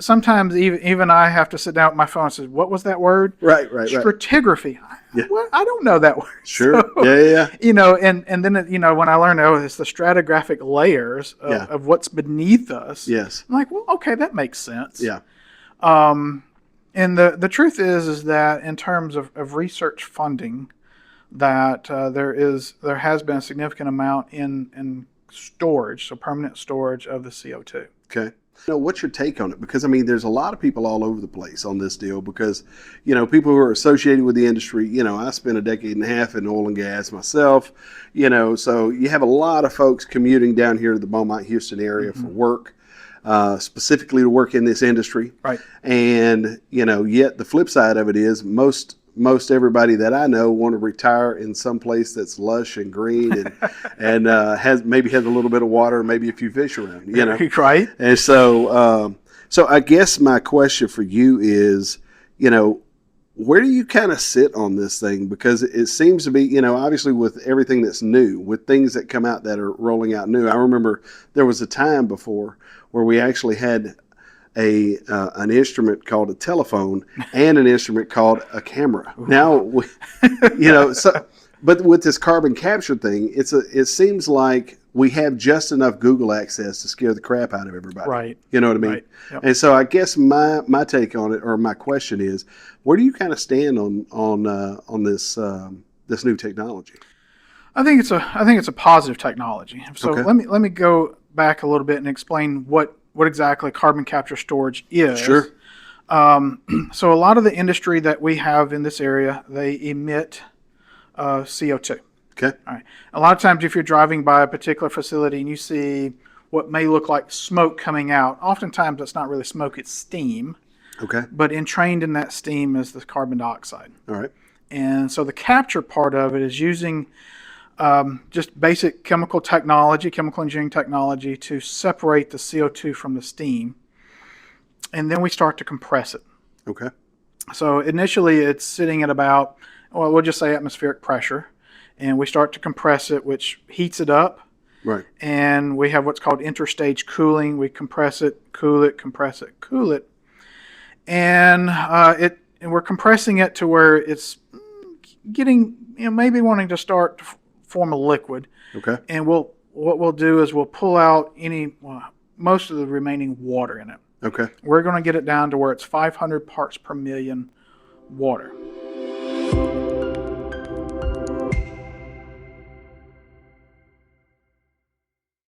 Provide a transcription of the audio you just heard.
sometimes even I have to sit down with my phone and say, what was that word? Right. Stratigraphy. Yeah. What? I don't know that word. Sure. So, Yeah. And then, when I learned, it's the stratigraphic layers Yeah. of what's beneath us. Yes. I'm like, well, okay, that makes sense. Yeah. And the truth is that in terms of research funding, that there has been a significant amount in storage, so permanent storage of the CO2. Okay. What's your take on it? Because there's a lot of people all over the place on this deal because, people who are associated with the industry, I spent a decade and a half in oil and gas myself, so you have a lot of folks commuting down here to the Beaumont, Houston area for work, specifically to work in this industry. Right. And, yet the flip side of it is most everybody that I know want to retire in some place that's lush and green and has a little bit of water, maybe a few fish around, Right. And so I guess my question for you is, where do you kind of sit on this thing? Because it seems to be, obviously with everything that's new, with things that come out that are rolling out new. I remember there was a time before where we actually had an instrument called a telephone and an instrument called a camera. Now, but with this carbon capture thing, it seems like we have just enough Google access to scare the crap out of everybody. Right. You know what I mean? Right. Yep. And so I guess my take on it, or my question is, where do you kind of stand on this new technology? I think it's a positive technology. So Okay. let me go back a little bit and explain what exactly carbon capture storage is. Sure. So a lot of the industry that we have in this area, they emit CO2. Okay. All right. A lot of times if you're driving by a particular facility and you see what may look like smoke coming out, oftentimes it's not really smoke, it's steam. Okay. But entrained in that steam is the carbon dioxide. All right. And so the capture part of it is using just basic chemical engineering technology to separate the CO2 from the steam. And then we start to compress it. Okay. So initially it's sitting at about, well, we'll just say atmospheric pressure. And we start to compress it, which heats it up. Right. And we have what's called interstage cooling. We compress it, cool it, compress it, cool it. And we're compressing it to where it's getting, maybe wanting to start to form a liquid. Okay. And what we'll do is we'll pull out most of the remaining water in it. Okay. We're going to get it down to where it's 500 parts per million water.